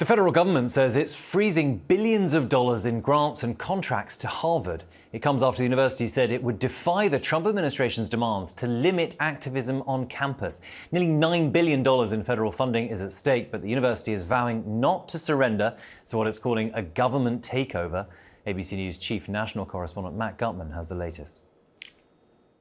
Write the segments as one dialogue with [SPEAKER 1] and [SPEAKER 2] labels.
[SPEAKER 1] The federal government says it's freezing billions of dollars in grants and contracts to Harvard. It comes after the university said it would defy the Trump administration's demands to limit activism on campus. Nearly $9 billion in federal funding is at stake, but the university is vowing not to surrender to what it's calling a government takeover. ABC News chief national correspondent Matt Gutman has the latest.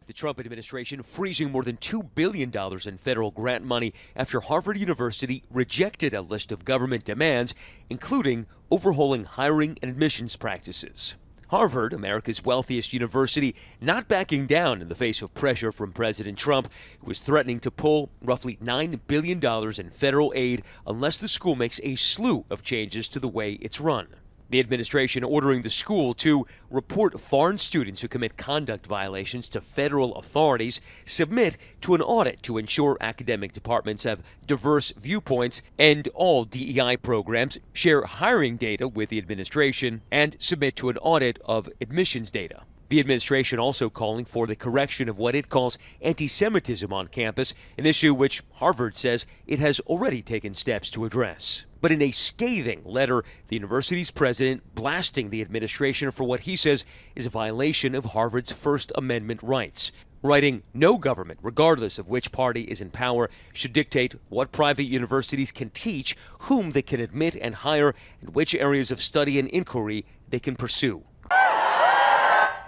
[SPEAKER 2] The Trump administration freezing more than $2 billion in federal grant money after Harvard University rejected a list of government demands, including overhauling hiring and admissions practices. Harvard, America's wealthiest university, not backing down in the face of pressure from President Trump, who was threatening to pull roughly $9 billion in federal aid unless the school makes a slew of changes to the way it's run. The administration ordering the school to report foreign students who commit conduct violations to federal authorities, submit to an audit to ensure academic departments have diverse viewpoints, and all DEI programs share hiring data with the administration, and submit to an audit of admissions data. The administration also calling for the correction of what it calls anti-Semitism on campus, an issue which Harvard says it has already taken steps to address. But in a scathing letter, the university's president blasting the administration for what he says is a violation of Harvard's First Amendment rights, writing, "No government, regardless of which party is in power, should dictate what private universities can teach, whom they can admit and hire, and which areas of study and inquiry they can pursue."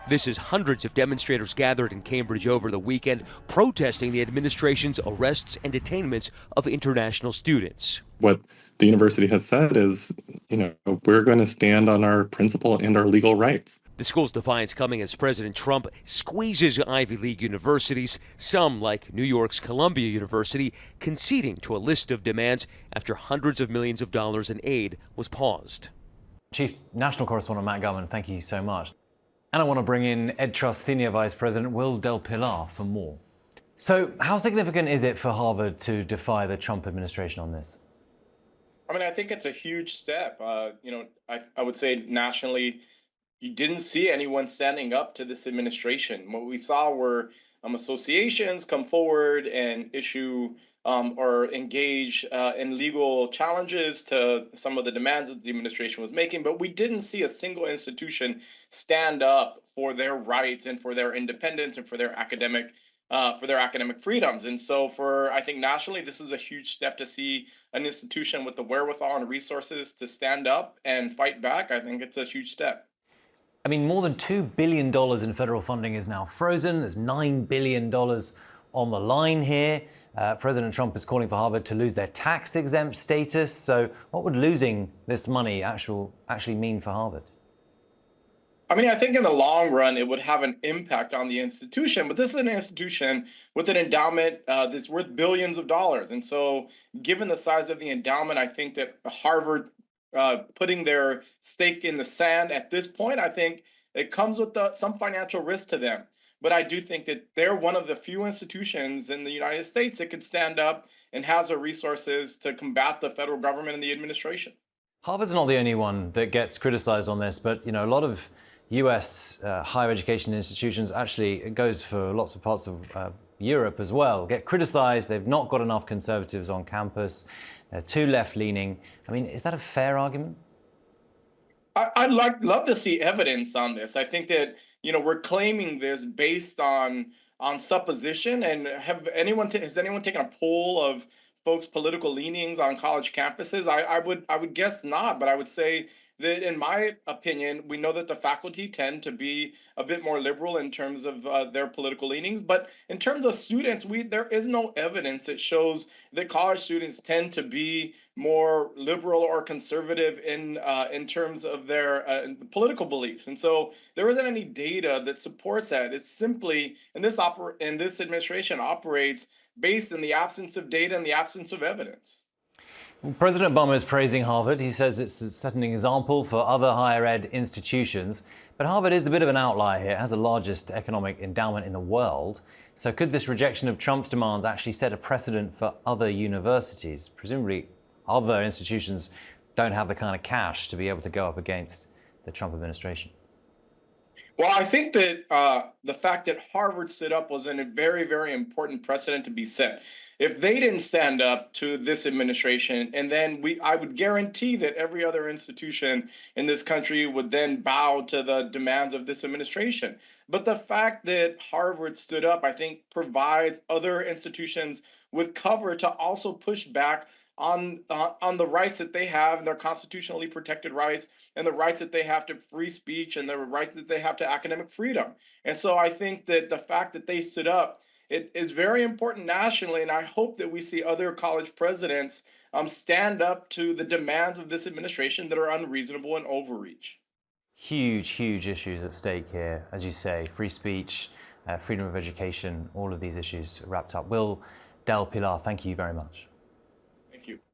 [SPEAKER 2] This is hundreds of demonstrators gathered in Cambridge over the weekend, protesting the administration's arrests and detainments of international students.
[SPEAKER 3] What the university has said is, we're going to stand on our principle and our legal rights.
[SPEAKER 2] The school's defiance coming as President Trump squeezes Ivy League universities, some like New York's Columbia University, conceding to a list of demands after hundreds of millions of dollars in aid was paused.
[SPEAKER 1] Chief National Correspondent Matt Gutman, thank you so much. And I want to bring in EdTrust Senior Vice President Wil Del Pilar for more. So how significant is it for Harvard to defy the Trump administration on this?
[SPEAKER 4] I think it's a huge step. I would say nationally, you didn't see anyone standing up to this administration. What we saw were associations come forward and issue or engage in legal challenges to some of the demands that the administration was making, but we didn't see a single institution stand up for their rights and for their independence and for their academic freedoms. And so I think nationally, this is a huge step to see an institution with the wherewithal and resources to stand up and fight back. I think it's a huge step.
[SPEAKER 1] More than $2 billion in federal funding is now frozen. There's $9 billion on the line here. President Trump is calling for Harvard to lose their tax-exempt status. So what would losing this money actually mean for Harvard?
[SPEAKER 4] I think in the long run, it would have an impact on the institution, but this is an institution with an endowment that's worth billions of dollars. And so given the size of the endowment, I think that Harvard putting their stake in the sand at this point, I think it comes with some financial risk to them. But I do think that they're one of the few institutions in the United States that could stand up and has the resources to combat the federal government and the administration.
[SPEAKER 1] Harvard's not the only one that gets criticized on this, but a lot of U.S. higher education institutions, actually, it goes for lots of parts of Europe as well, get criticized. They've not got enough conservatives on campus. They're too left-leaning. Is that a fair argument?
[SPEAKER 4] I'd love to see evidence on this. I think that we're claiming this based on supposition. And has anyone taken a poll of folks' political leanings on college campuses? I would guess not, but I would say that in my opinion, we know that the faculty tend to be a bit more liberal in terms of their political leanings. But in terms of students, there is no evidence that shows that college students tend to be more liberal or conservative in terms of their political beliefs. And so there isn't any data that supports that. It's simply, and this administration operates based in the absence of data and the absence of evidence.
[SPEAKER 1] President Obama is praising Harvard. He says it's setting an example for other higher ed institutions. But Harvard is a bit of an outlier here. It has the largest economic endowment in the world. So could this rejection of Trump's demands actually set a precedent for other universities? Presumably, other institutions don't have the kind of cash to be able to go up against the Trump administration.
[SPEAKER 4] Well, I think that the fact that Harvard stood up was a very, very important precedent to be set. If they didn't stand up to this administration, and then I would guarantee that every other institution in this country would then bow to the demands of this administration. But the fact that Harvard stood up, I think, provides other institutions with cover to also push back on the rights that they have and their constitutionally protected rights and the rights that they have to free speech and the right that they have to academic freedom. And so I think that the fact that they stood up, it is very important nationally, and I hope that we see other college presidents stand up to the demands of this administration that are unreasonable and overreach.
[SPEAKER 1] Huge, huge issues at stake here. As you say, free speech, freedom of education, all of these issues wrapped up. Wil Del Pilar, thank you very much.